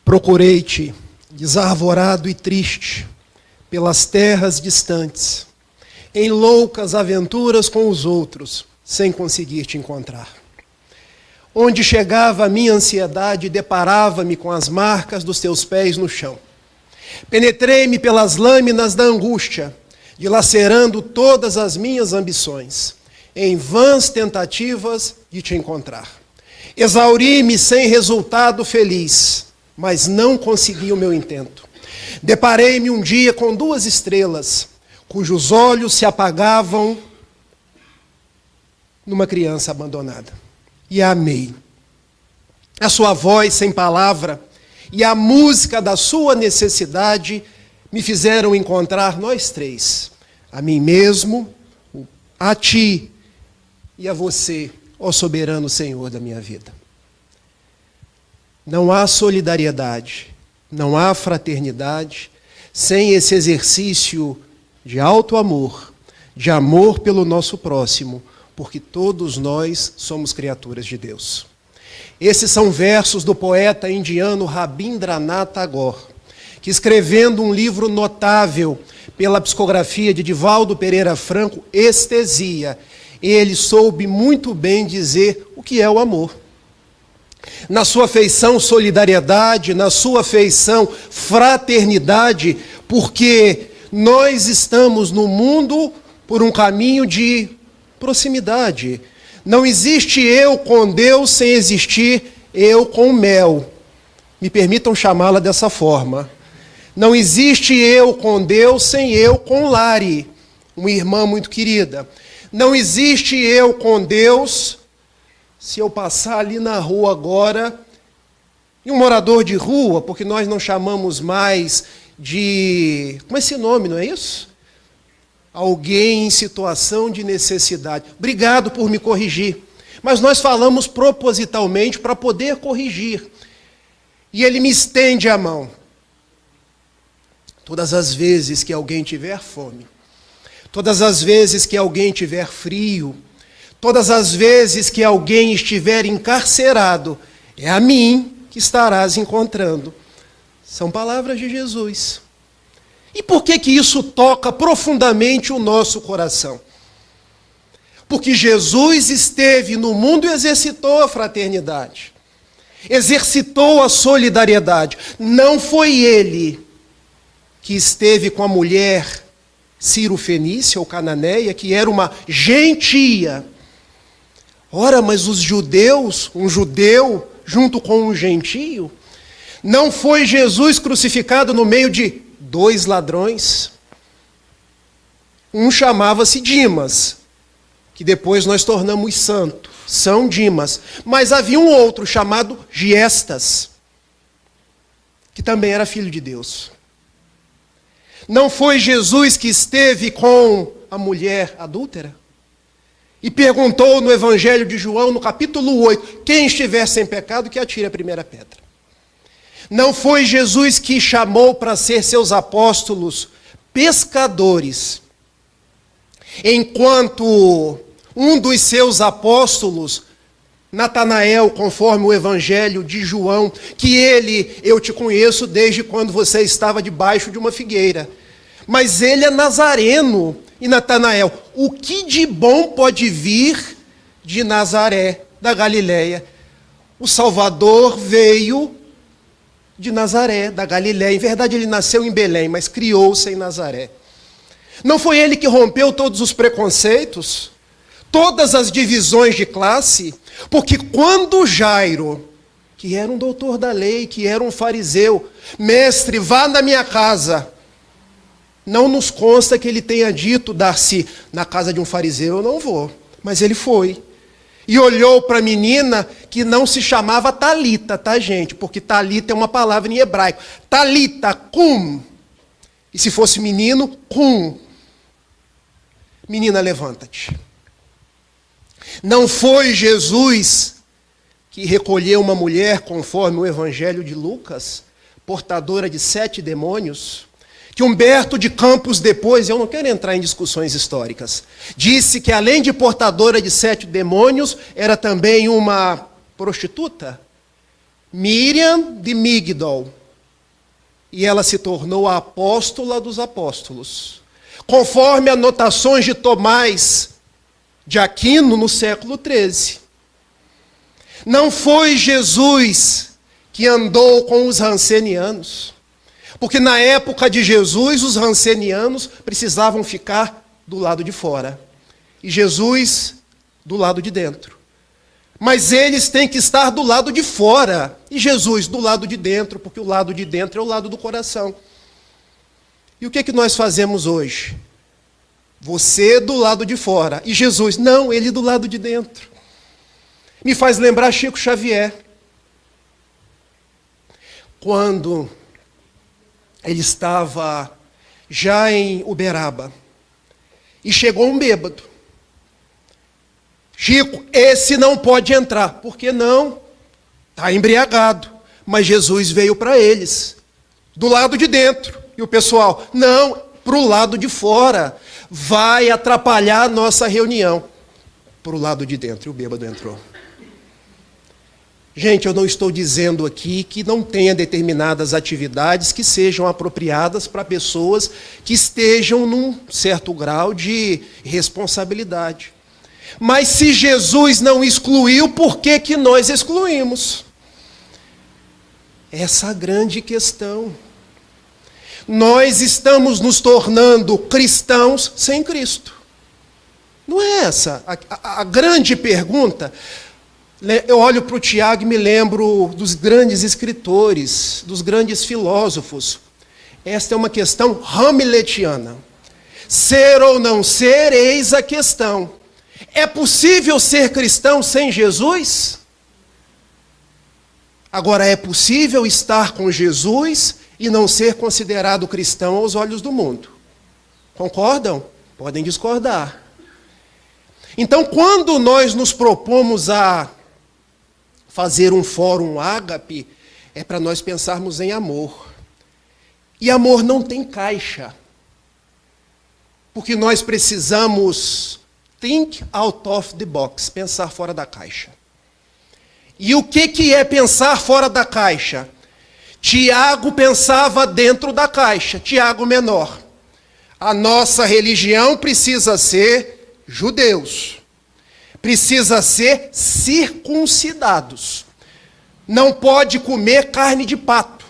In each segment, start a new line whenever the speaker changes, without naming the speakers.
Procurei-te, desarvorado e triste, pelas terras distantes, em loucas aventuras com os outros, sem conseguir te encontrar. Onde chegava a minha ansiedade, deparava-me com as marcas dos teus pés no chão. Penetrei-me pelas lâminas da angústia, dilacerando todas as minhas ambições, em vãs tentativas de te encontrar. Exauri-me sem resultado feliz, mas não consegui o meu intento. Deparei-me um dia com 2 estrelas, cujos olhos se apagavam numa criança abandonada. E a amei. A sua voz sem palavra e a música da sua necessidade me fizeram encontrar nós 3, a mim mesmo, a ti e a você, ó soberano Senhor da minha vida. Não há solidariedade, não há fraternidade sem esse exercício de alto amor, de amor pelo nosso próximo, porque todos nós somos criaturas de Deus. Esses são versos do poeta indiano Rabindranath Tagore, que, escrevendo um livro notável pela psicografia de Divaldo Pereira Franco, Estesia, ele soube muito bem dizer o que é o amor. Na sua feição solidariedade, na sua feição fraternidade, porque nós estamos no mundo por um caminho de proximidade. Não existe eu com Deus sem existir eu com mel. Me permitam chamá-la dessa forma. Não existe eu com Deus sem eu com Lari, uma irmã muito querida. Não existe eu com Deus se eu passar ali na rua agora, e um morador de rua, porque nós não chamamos mais de... Como é esse nome, não é isso? Alguém em situação de necessidade. Obrigado por me corrigir. Mas nós falamos propositalmente para poder corrigir. E ele me estende a mão. Todas as vezes que alguém tiver fome, todas as vezes que alguém tiver frio, todas as vezes que alguém estiver encarcerado, é a mim que estarás encontrando. São palavras de Jesus. E por que isso toca profundamente o nosso coração? Porque Jesus esteve no mundo e exercitou a fraternidade, exercitou a solidariedade. Não foi ele que esteve com a mulher Ciro-fenícia ou cananeia, que era uma gentia. Ora, mas os judeus, um judeu junto com um gentio, não foi Jesus crucificado no meio de 2 ladrões? Um chamava-se Dimas, que depois nós tornamos santo, São Dimas. Mas havia um outro chamado Giestas, que também era filho de Deus. Não foi Jesus que esteve com a mulher adúltera? E perguntou no Evangelho de João, no capítulo 8, quem estiver sem pecado, que atire a primeira pedra. Não foi Jesus que chamou para ser seus apóstolos pescadores, enquanto um dos seus apóstolos, Natanael, conforme o Evangelho de João, que ele, eu te conheço desde quando você estava debaixo de uma figueira, mas ele é nazareno. E Natanael, o que de bom pode vir de Nazaré, da Galileia? O Salvador veio de Nazaré, da Galileia. Em verdade, ele nasceu em Belém, mas criou-se em Nazaré. Não foi ele que rompeu todos os preconceitos, todas as divisões de classe? Porque quando Jairo, que era um doutor da lei, que era um fariseu, mestre, vá na minha casa, não nos consta que ele tenha dito, Darcy, na casa de um fariseu eu não vou. Mas ele foi. E olhou para a menina que não se chamava Talita, tá, gente? Porque Talita é uma palavra em hebraico. Talita, cum. E se fosse menino, cum. Menina, levanta-te. Não foi Jesus que recolheu uma mulher, conforme o Evangelho de Lucas, portadora de 7 demônios, que Humberto de Campos depois, eu não quero entrar em discussões históricas, disse que além de portadora de 7 demônios, era também uma prostituta? Miriam de Migdol, e ela se tornou a apóstola dos apóstolos, conforme anotações de Tomás de Aquino no século XIII. Não foi Jesus que andou com os rancenianos, porque na época de Jesus os rancenianos precisavam ficar do lado de fora e Jesus do lado de dentro. Mas eles têm que estar do lado de fora e Jesus do lado de dentro, porque o lado de dentro é o lado do coração. E o que nós fazemos hoje? Você do lado de fora e Jesus, não, ele do lado de dentro. Me faz lembrar Chico Xavier. Quando ele estava já em Uberaba e chegou um bêbado. Chico, esse não pode entrar. Por que não? Está embriagado. Mas Jesus veio para eles, do lado de dentro. E o pessoal, não, para o lado de fora. Vai atrapalhar a nossa reunião. Para o lado de dentro. E o bêbado entrou. Gente, eu não estou dizendo aqui que não tenha determinadas atividades que sejam apropriadas para pessoas que estejam num certo grau de responsabilidade. Mas se Jesus não excluiu, por que que nós excluímos? Essa é a grande questão. Nós estamos nos tornando cristãos sem Cristo. Não é essa a grande pergunta? Eu olho para o Tiago e me lembro dos grandes escritores, dos grandes filósofos. Esta é uma questão hamletiana. Ser ou não ser, eis a questão. É possível ser cristão sem Jesus? Agora, é possível estar com Jesus e não ser considerado cristão aos olhos do mundo. Concordam? Podem discordar. Então, quando nós nos propomos a fazer um fórum ágape, é para nós pensarmos em amor. E amor não tem caixa. Porque nós precisamos think out of the box, pensar fora da caixa. E o que é pensar fora da caixa? Tiago pensava dentro da caixa, Tiago menor. A nossa religião precisa ser judeus. Precisa ser circuncidados. Não pode comer carne de pato,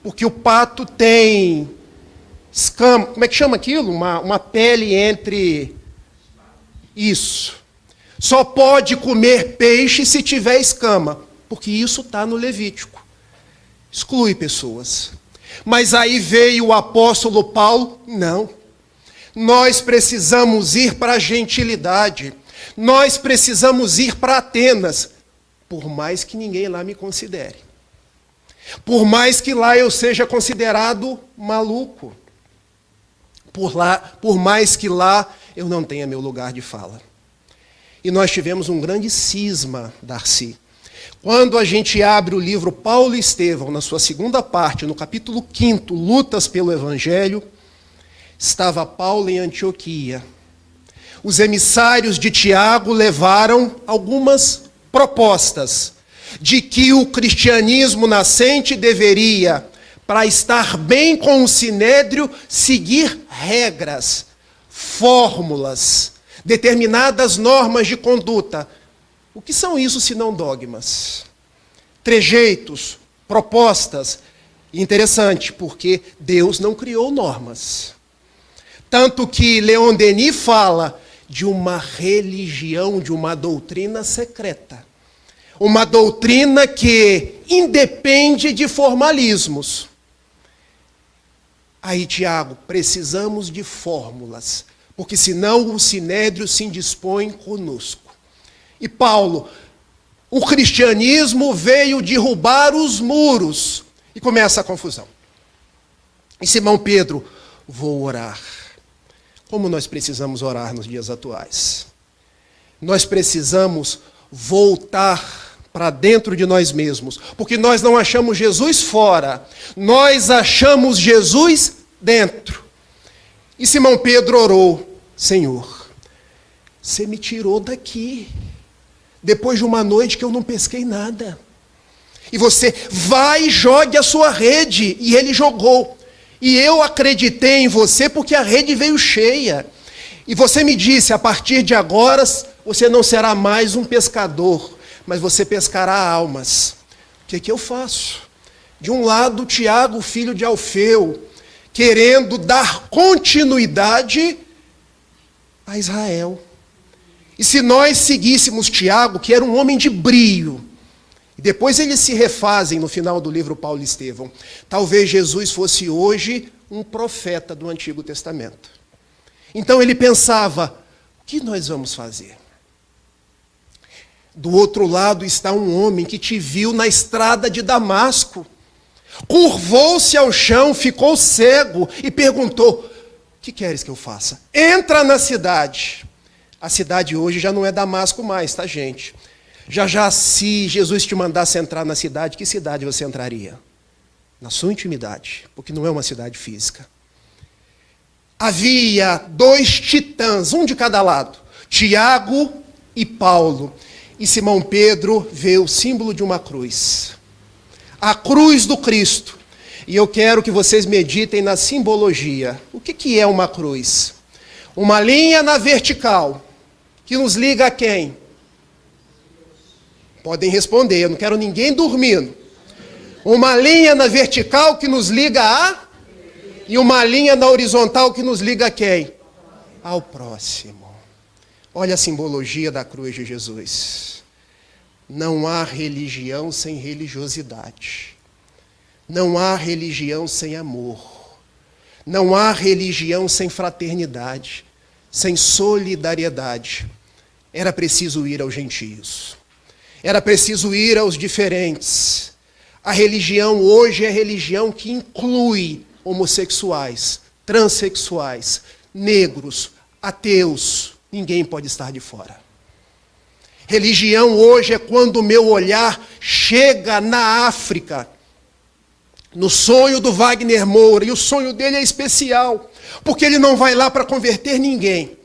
porque o pato tem escama. Como é que chama aquilo? Uma pele entre... Isso. Só pode comer peixe se tiver escama, porque isso está no Levítico. Exclui pessoas. Mas aí veio o apóstolo Paulo, não. Nós precisamos ir para a gentilidade. Nós precisamos ir para Atenas, por mais que ninguém lá me considere. Por mais que lá eu seja considerado maluco. Por mais que lá eu não tenha meu lugar de fala. E nós tivemos um grande cisma, Darcy. Quando a gente abre o livro Paulo e Estevão, na sua segunda parte, no capítulo 5, Lutas pelo Evangelho, estava Paulo em Antioquia. Os emissários de Tiago levaram algumas propostas de que o cristianismo nascente deveria, para estar bem com o sinédrio, seguir regras, fórmulas, determinadas normas de conduta. O que são isso senão dogmas? Trejeitos, propostas. Interessante, porque Deus não criou normas. Tanto que Leon Denis fala de uma religião, de uma doutrina secreta. Uma doutrina que independe de formalismos. Aí, Tiago, precisamos de fórmulas, porque senão o sinédrio se indispõe conosco. E Paulo, o cristianismo veio derrubar os muros. E começa a confusão. E Simão Pedro, vou orar. Como nós precisamos orar nos dias atuais? Nós precisamos voltar para dentro de nós mesmos, porque nós não achamos Jesus fora, nós achamos Jesus dentro. E Simão Pedro orou, Senhor, você me tirou daqui, depois de uma noite que eu não pesquei nada. E você vai e jogue a sua rede. E ele jogou. E eu acreditei em você porque a rede veio cheia. E você me disse, a partir de agora, você não será mais um pescador, mas você pescará almas. O que eu faço? De um lado, Tiago, filho de Alfeu, querendo dar continuidade a Israel. E se nós seguíssemos Tiago, que era um homem de brio, e depois eles se refazem no final do livro Paulo e Estevão, talvez Jesus fosse hoje um profeta do Antigo Testamento. Então ele pensava, o que nós vamos fazer? Do outro lado está um homem que te viu na estrada de Damasco, curvou-se ao chão, ficou cego e perguntou, o que queres que eu faça? Entra na cidade. A cidade hoje já não é Damasco mais, tá, gente? Já, se Jesus te mandasse entrar na cidade, que cidade você entraria? Na sua intimidade, porque não é uma cidade física. Havia 2 titãs, um de cada lado, Tiago e Paulo. E Simão Pedro vê o símbolo de uma cruz. A cruz do Cristo. E eu quero que vocês meditem na simbologia. O que é uma cruz? Uma linha na vertical, que nos liga a quem? Podem responder, eu não quero ninguém dormindo. Uma linha na vertical que nos liga a... E uma linha na horizontal que nos liga a quem? Ao próximo. Olha a simbologia da cruz de Jesus. Não há religião sem religiosidade. Não há religião sem amor. Não há religião sem fraternidade, sem solidariedade. Era preciso ir aos gentios. Era preciso ir aos diferentes. A religião hoje é religião que inclui homossexuais, transexuais, negros, ateus. Ninguém pode estar de fora. Religião hoje é quando o meu olhar chega na África, no sonho do Wagner Moura, e o sonho dele é especial, porque ele não vai lá para converter ninguém.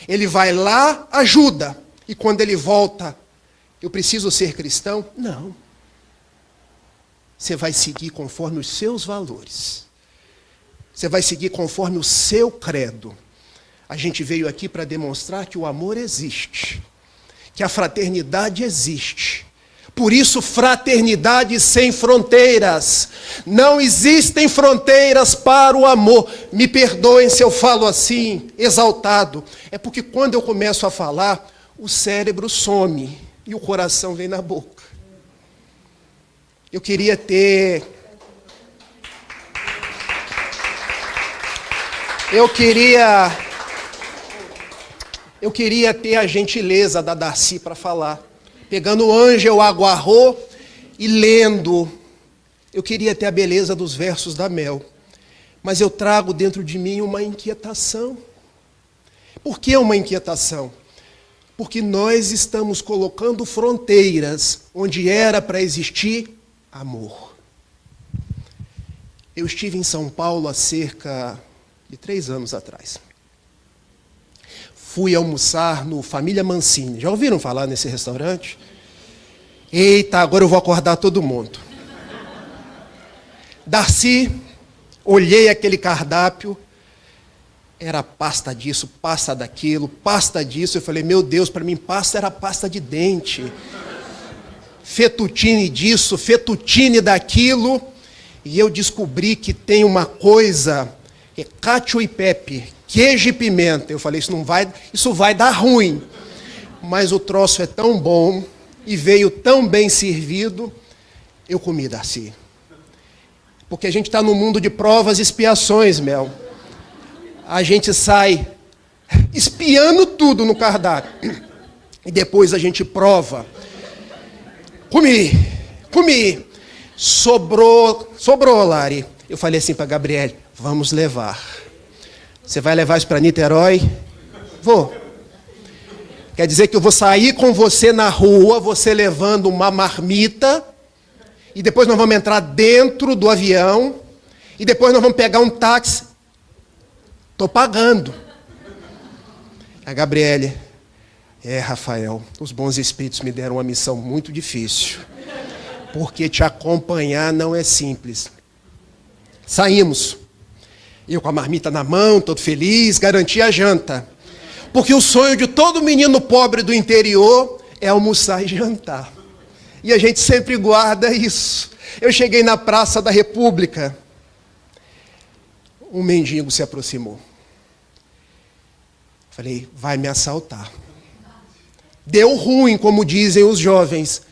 Ele vai lá, ajuda, e quando ele volta, eu preciso ser cristão? Não. Você vai seguir conforme os seus valores. Você vai seguir conforme o seu credo. A gente veio aqui para demonstrar que o amor existe, que a fraternidade existe. Por isso, fraternidade sem fronteiras. Não existem fronteiras para o amor. Me perdoem se eu falo assim, exaltado. É porque quando eu começo a falar, o cérebro some e o coração vem na boca. Eu queria ter a gentileza da Darcy para falar. Pegando o Ângel Aguarrô e lendo. Eu queria ter a beleza dos versos da Mel. Mas eu trago dentro de mim uma inquietação. Por que uma inquietação? Porque nós estamos colocando fronteiras onde era para existir amor. Eu estive em São Paulo há cerca de 3 anos atrás. Fui almoçar no Família Mancini. Já ouviram falar nesse restaurante? Eita, agora eu vou acordar todo mundo. Darcy, olhei aquele cardápio, era pasta disso, pasta daquilo, pasta disso. Eu falei, meu Deus, para mim pasta era pasta de dente. Fettuccine disso, fettuccine daquilo. E eu descobri que tem uma coisa, é cacio e pepe, queijo e pimenta. Eu falei, isso vai dar ruim. Mas o troço é tão bom e veio tão bem servido, eu comi, Darcy. Porque a gente está no mundo de provas e expiações, Mel. A gente sai espiando tudo no cardápio. E depois a gente prova. Comi. Sobrou, Lari. Eu falei assim para Gabriele, vamos levar. Você vai levar isso para Niterói? Vou. Quer dizer que eu vou sair com você na rua, você levando uma marmita, e depois nós vamos entrar dentro do avião, e depois nós vamos pegar um táxi. Estou pagando. A Gabriele, Rafael, os bons espíritos me deram uma missão muito difícil. porque te acompanhar não é simples. Saímos. Eu com a marmita na mão, todo feliz, garanti a janta. Porque o sonho de todo menino pobre do interior é almoçar e jantar. E a gente sempre guarda isso. Eu cheguei na Praça da República. Um mendigo se aproximou. Falei, vai me assaltar. Deu ruim, como dizem os jovens.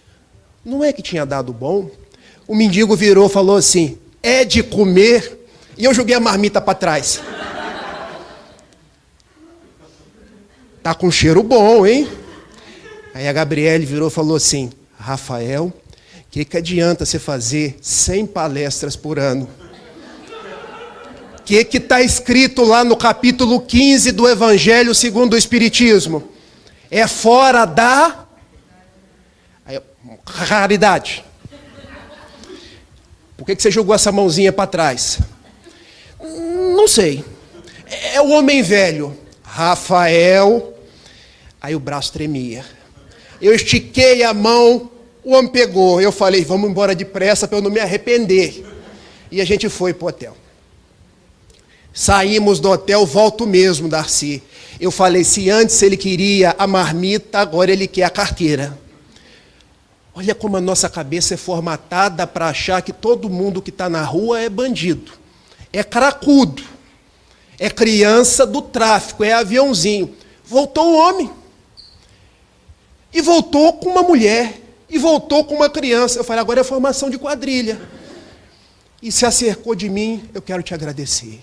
Não é que tinha dado bom? O mendigo virou e falou assim, é de comer? E eu joguei a marmita para trás. Tá com cheiro bom, hein? Aí a Gabriele virou e falou assim, Rafael, o que adianta você fazer 100 palestras por ano? O que está escrito lá no capítulo 15 do Evangelho segundo o Espiritismo? É fora da raridade. Por que você jogou essa mãozinha para trás? Não sei. É o homem velho. Rafael. Aí o braço tremia. Eu estiquei a mão, o homem pegou. Eu falei, vamos embora depressa para eu não me arrepender. E a gente foi para o hotel. Saímos do hotel, volto mesmo, Darcy. Eu falei, se antes ele queria a marmita, agora ele quer a carteira. Olha como a nossa cabeça é formatada para achar que todo mundo que está na rua é bandido. É cracudo. É criança do tráfico, é aviãozinho. Voltou o homem. E voltou com uma mulher. E voltou com uma criança. Eu falei, agora é formação de quadrilha. E se acercou de mim, eu quero te agradecer.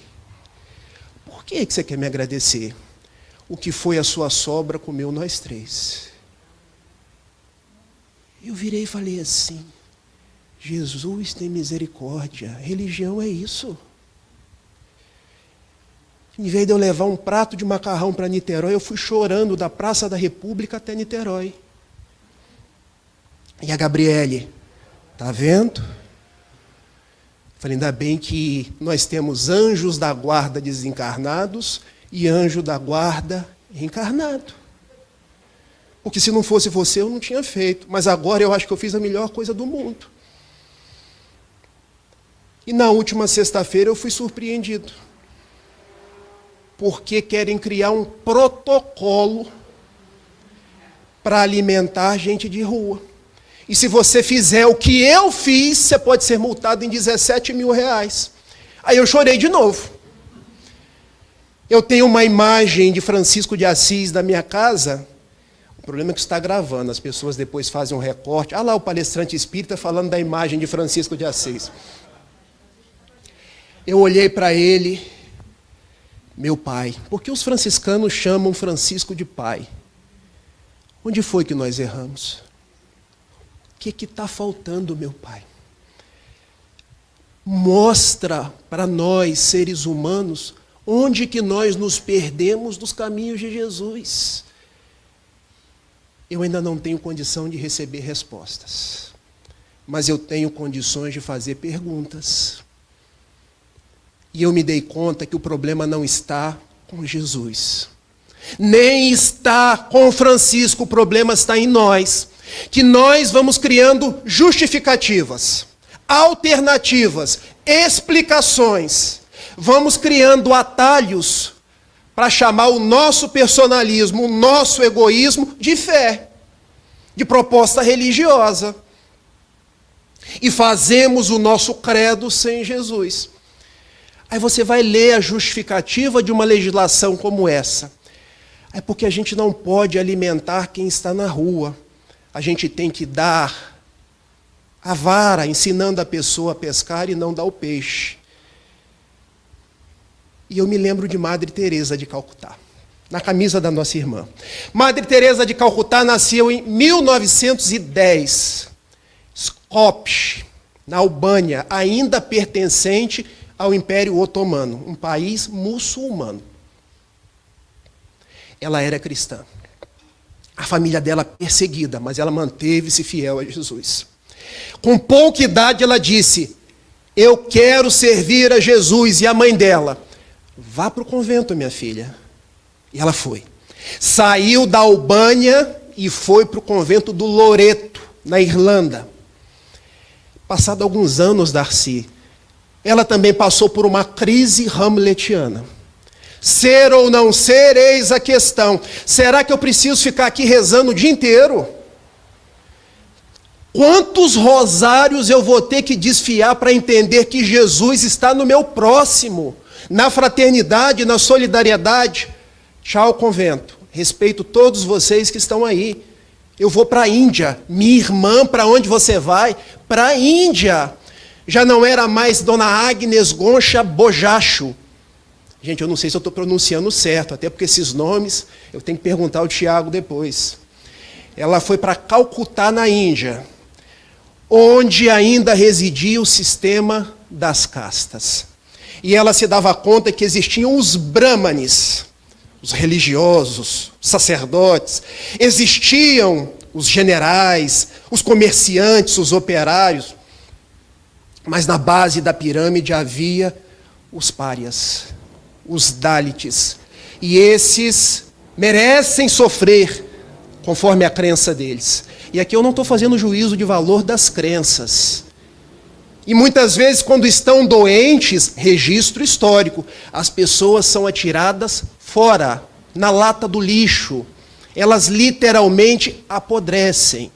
Por que você quer me agradecer? O que foi a sua sobra comeu nós três. Eu virei e falei assim, Jesus tem misericórdia, religião é isso. Em vez de eu levar um prato de macarrão para Niterói, eu fui chorando da Praça da República até Niterói. E a Gabriele, tá vendo? Falei, ainda bem que nós temos anjos da guarda desencarnados e anjo da guarda encarnado. Porque se não fosse você, eu não tinha feito. Mas agora eu acho que eu fiz a melhor coisa do mundo. E na última sexta-feira eu fui surpreendido. Porque querem criar um protocolo para alimentar gente de rua. E se você fizer o que eu fiz, você pode ser multado em 17 mil reais. Aí eu chorei de novo. Eu tenho uma imagem de Francisco de Assis da minha casa. O problema é que está gravando, as pessoas depois fazem um recorte. Ah lá o palestrante espírita falando da imagem de Francisco de Assis. Eu olhei para ele, meu pai, porque os franciscanos chamam Francisco de pai. Onde foi que nós erramos? O que está faltando, meu pai? Mostra para nós, seres humanos, onde que nós nos perdemos dos caminhos de Jesus. Eu ainda não tenho condição de receber respostas, mas eu tenho condições de fazer perguntas. E eu me dei conta que o problema não está com Jesus, nem está com Francisco, o problema está em nós, que nós vamos criando justificativas, alternativas, explicações, vamos criando atalhos para chamar o nosso personalismo, o nosso egoísmo de fé, de proposta religiosa. E fazemos o nosso credo sem Jesus. Aí você vai ler a justificativa de uma legislação como essa. É porque a gente não pode alimentar quem está na rua. A gente tem que dar a vara, ensinando a pessoa a pescar e não dar o peixe. E eu me lembro de Madre Teresa de Calcutá, na camisa da nossa irmã. Madre Teresa de Calcutá nasceu em 1910, Skopje, na Albânia, ainda pertencente ao Império Otomano, um país muçulmano. Ela era cristã. A família dela perseguida, mas ela manteve-se fiel a Jesus. Com pouca idade ela disse, eu quero servir a Jesus. E a mãe dela, vá para o convento, minha filha. E ela foi. Saiu da Albânia e foi para o convento do Loreto, na Irlanda. Passado alguns anos, Darcy, ela também passou por uma crise hamletiana. Ser ou não ser, eis a questão. Será que eu preciso ficar aqui rezando o dia inteiro? Quantos rosários eu vou ter que desfiar para entender que Jesus está no meu próximo, na fraternidade, na solidariedade? Tchau, convento. Respeito todos vocês que estão aí. Eu vou para a Índia. Minha irmã, para onde você vai? Para a Índia. Já não era mais Dona Agnes Goncha Bojacho. Gente, eu não sei se eu estou pronunciando certo, até porque esses nomes eu tenho que perguntar ao Tiago depois. Ela foi para Calcutá, na Índia, onde ainda residia o sistema das castas. E ela se dava conta que existiam os brahmanes, os religiosos, os sacerdotes, existiam os generais, os comerciantes, os operários, mas na base da pirâmide havia os párias, os dálites, e esses merecem sofrer conforme a crença deles. E aqui eu não estou fazendo juízo de valor das crenças. E muitas vezes, quando estão doentes, registro histórico, as pessoas são atiradas fora, na lata do lixo. Elas literalmente apodrecem.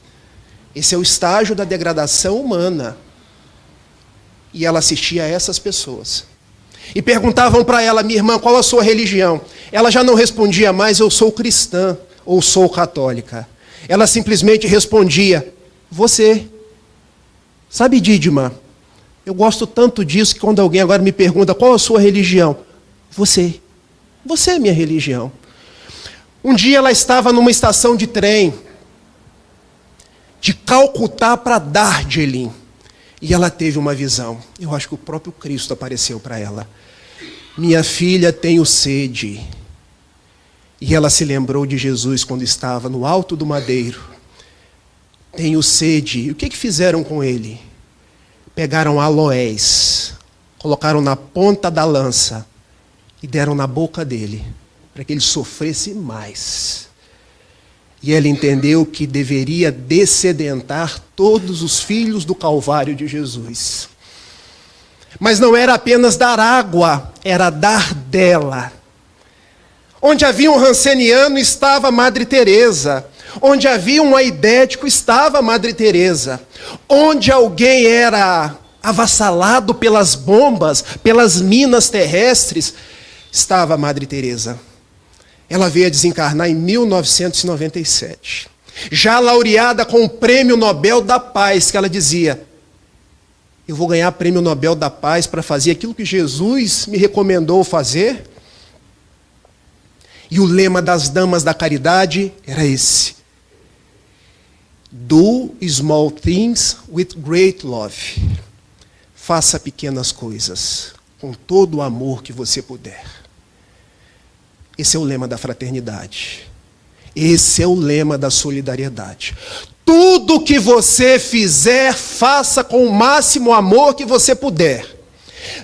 Esse é o estágio da degradação humana. E ela assistia a essas pessoas. E perguntavam para ela: minha irmã, qual a sua religião? Ela já não respondia mais: eu sou cristã ou sou católica. Ela simplesmente respondia: você. Sabe, Dídima, eu gosto tanto disso que quando alguém agora me pergunta qual a sua religião, você. Você é minha religião. Um dia ela estava numa estação de trem, de Calcutá para Darjeeling, e ela teve uma visão. Eu acho que o próprio Cristo apareceu para ela. Minha filha, tenho sede. E ela se lembrou de Jesus quando estava no alto do madeiro. Tenho sede. E o que fizeram com ele? Pegaram aloés, colocaram na ponta da lança e deram na boca dele, para que ele sofresse mais. E ela entendeu que deveria descedentar todos os filhos do Calvário de Jesus. Mas não era apenas dar água, era dar dela. Onde havia um ranceniano, estava a Madre Teresa. Onde havia um aidético, estava a Madre Teresa. Onde alguém era avassalado pelas bombas, pelas minas terrestres, estava a Madre Teresa. Ela veio a desencarnar em 1997. Já laureada com o Prêmio Nobel da Paz, que ela dizia: eu vou ganhar o Prêmio Nobel da Paz para fazer aquilo que Jesus me recomendou fazer. E o lema das Damas da Caridade era esse: do small things with great love. Faça pequenas coisas com todo o amor que você puder. Esse é o lema da fraternidade. Esse é o lema da solidariedade. Tudo que você fizer, faça com o máximo amor que você puder.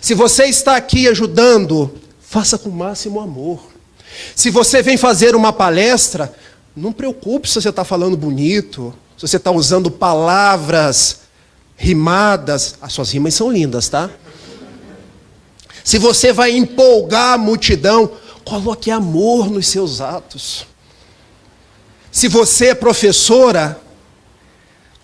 Se você está aqui ajudando, faça com o máximo amor. Se você vem fazer uma palestra, não preocupe se você está falando bonito, se você está usando palavras rimadas. As suas rimas são lindas, tá? Se você vai empolgar a multidão, coloque amor nos seus atos. Se você é professora,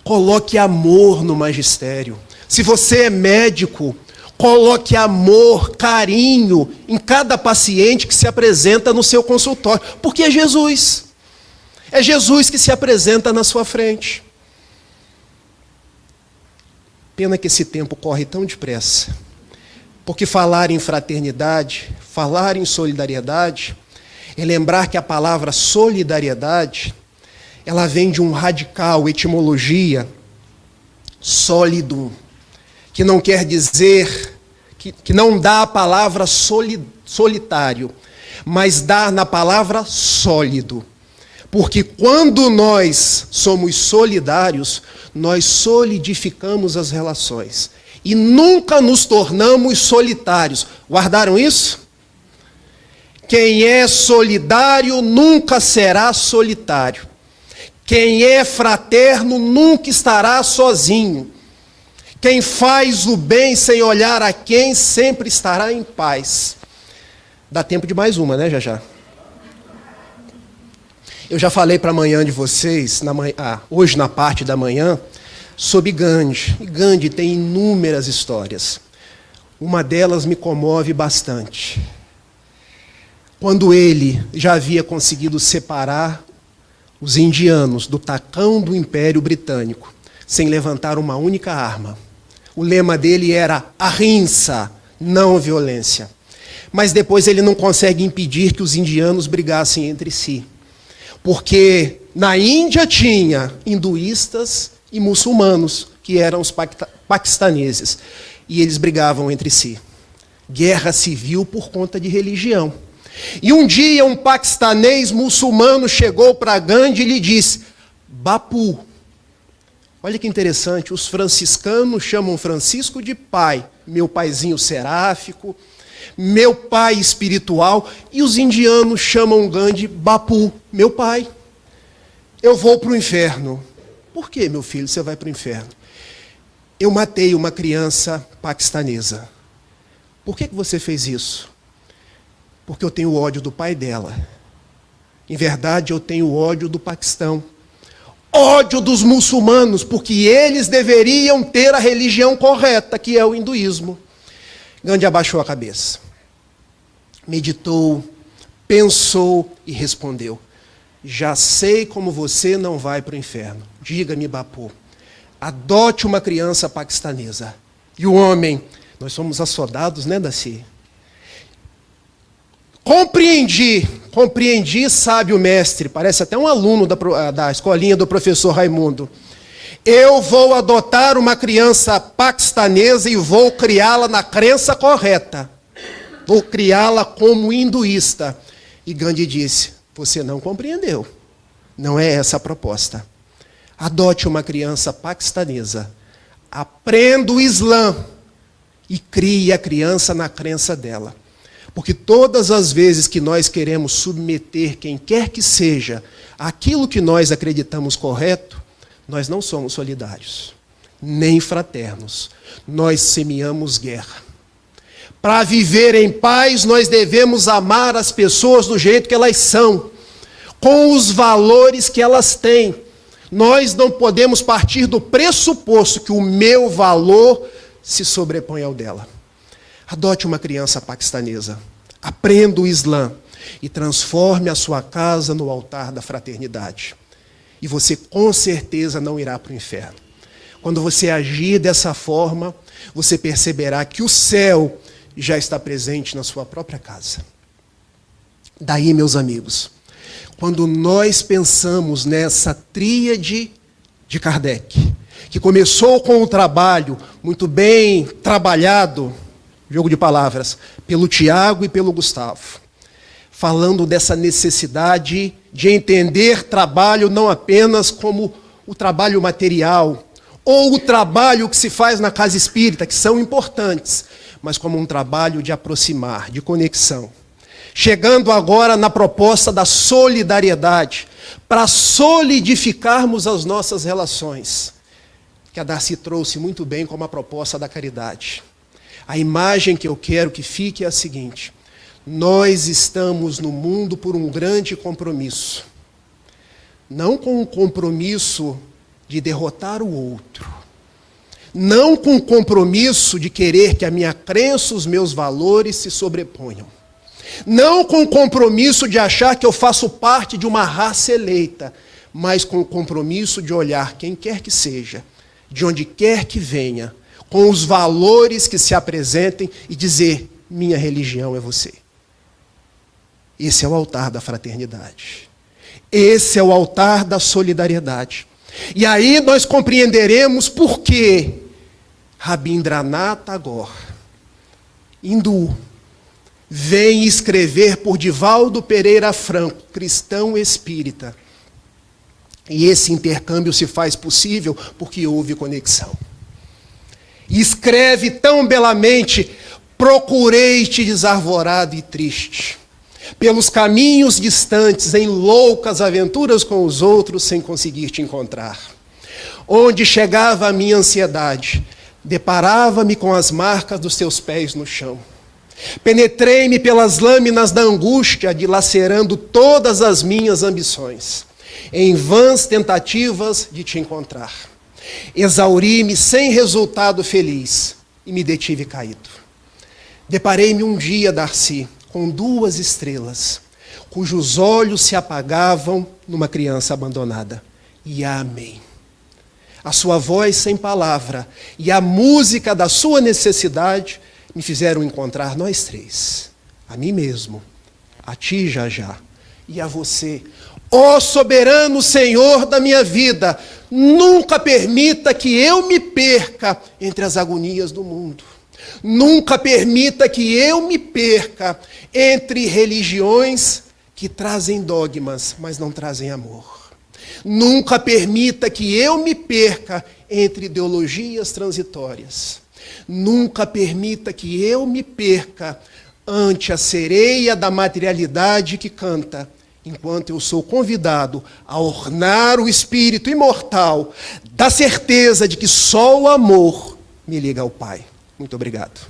coloque amor no magistério. Se você é médico, coloque amor, carinho em cada paciente que se apresenta no seu consultório. Porque é Jesus. É Jesus que se apresenta na sua frente. Pena que esse tempo corre tão depressa. Porque falar em fraternidade, falar em solidariedade, é lembrar que a palavra solidariedade, ela vem de um radical, etimologia, sólido, que não quer dizer, que não dá a palavra solitário, mas dá na palavra sólido. Porque quando nós somos solidários, nós solidificamos as relações. E nunca nos tornamos solitários. Guardaram isso? Quem é solidário nunca será solitário. Quem é fraterno nunca estará sozinho. Quem faz o bem sem olhar a quem sempre estará em paz. Dá tempo de mais uma, né, já? Eu já falei para amanhã de vocês, hoje na parte da manhã, sobre Gandhi. E Gandhi tem inúmeras histórias. Uma delas me comove bastante. Quando ele já havia conseguido separar os indianos do tacão do Império Britânico, sem levantar uma única arma. O lema dele era ahimsa, não violência. Mas depois ele não consegue impedir que os indianos brigassem entre si. Porque na Índia tinha hinduístas e muçulmanos, que eram os paquistaneses. E eles brigavam entre si. Guerra civil por conta de religião. E um dia um paquistanês muçulmano chegou para Gandhi e lhe disse: Bapu. Olha que interessante, os franciscanos chamam Francisco de pai, meu paizinho seráfico, meu pai espiritual, e os indianos chamam Gandhi Bapu, meu pai. Eu vou para o inferno. Por que, meu filho, você vai para o inferno? Eu matei uma criança paquistanesa. Por que você fez isso? Porque eu tenho ódio do pai dela. Em verdade, eu tenho ódio do Paquistão. Ódio dos muçulmanos, porque eles deveriam ter a religião correta, que é o hinduísmo. Gandhi abaixou a cabeça. Meditou, pensou e respondeu: já sei como você não vai para o inferno. Diga-me, Bapu, adote uma criança paquistanesa. E o homem, nós somos assodados, né, Daci? Compreendi, sábio mestre, parece até um aluno da escolinha do professor Raimundo. Eu vou adotar uma criança paquistanesa e vou criá-la na crença correta. Vou criá-la como hinduísta. E Gandhi disse: você não compreendeu. Não é essa a proposta. Adote uma criança paquistanesa. Aprenda o Islã e crie a criança na crença dela. Porque todas as vezes que nós queremos submeter quem quer que seja àquilo que nós acreditamos correto, nós não somos solidários, nem fraternos. Nós semeamos guerra. Para viver em paz, nós devemos amar as pessoas do jeito que elas são, com os valores que elas têm. Nós não podemos partir do pressuposto que o meu valor se sobrepõe ao dela. Adote uma criança paquistanesa, aprenda o Islã e transforme a sua casa no altar da fraternidade. E você com certeza não irá para o inferno. Quando você agir dessa forma, você perceberá que o céu já está presente na sua própria casa. Daí, meus amigos, quando nós pensamos nessa tríade de Kardec, que começou com o trabalho muito bem trabalhado, jogo de palavras, pelo Tiago e pelo Gustavo, falando dessa necessidade de entender trabalho não apenas como o trabalho material, ou o trabalho que se faz na casa espírita, que são importantes, mas como um trabalho de aproximar, de conexão. Chegando agora na proposta da solidariedade, para solidificarmos as nossas relações, que a Darcy trouxe muito bem como a proposta da caridade. A imagem que eu quero que fique é a seguinte: nós estamos no mundo por um grande compromisso. Não com o compromisso de derrotar o outro. Não com o compromisso de querer que a minha crença, os meus valores se sobreponham. Não com o compromisso de achar que eu faço parte de uma raça eleita, mas com o compromisso de olhar quem quer que seja, de onde quer que venha, com os valores que se apresentem e dizer: minha religião é você. Esse é o altar da fraternidade. Esse é o altar da solidariedade. E aí nós compreenderemos por que Rabindranath Tagore, hindu, vem escrever por Divaldo Pereira Franco, cristão espírita. E esse intercâmbio se faz possível porque houve conexão. E escreve tão belamente: procurei-te desarvorado e triste, pelos caminhos distantes, em loucas aventuras com os outros, sem conseguir te encontrar. Onde chegava a minha ansiedade, Deparava-me com as marcas dos teus pés no chão. Penetrei-me pelas lâminas da angústia, dilacerando todas as minhas ambições, em vãs tentativas de te encontrar. Exauri-me sem resultado feliz e me detive caído. Deparei-me um dia, Darcy, com 2 estrelas, cujos olhos se apagavam numa criança abandonada. E a amei. A sua voz sem palavra e a música da sua necessidade me fizeram encontrar nós 3. A mim mesmo, a ti já e a você. Ó soberano Senhor da minha vida, nunca permita que eu me perca entre as agonias do mundo. Nunca permita que eu me perca entre religiões que trazem dogmas, mas não trazem amor. Nunca permita que eu me perca entre ideologias transitórias. Nunca permita que eu me perca ante a sereia da materialidade que canta, enquanto eu sou convidado a ornar o espírito imortal da certeza de que só o amor me liga ao Pai. Muito obrigado.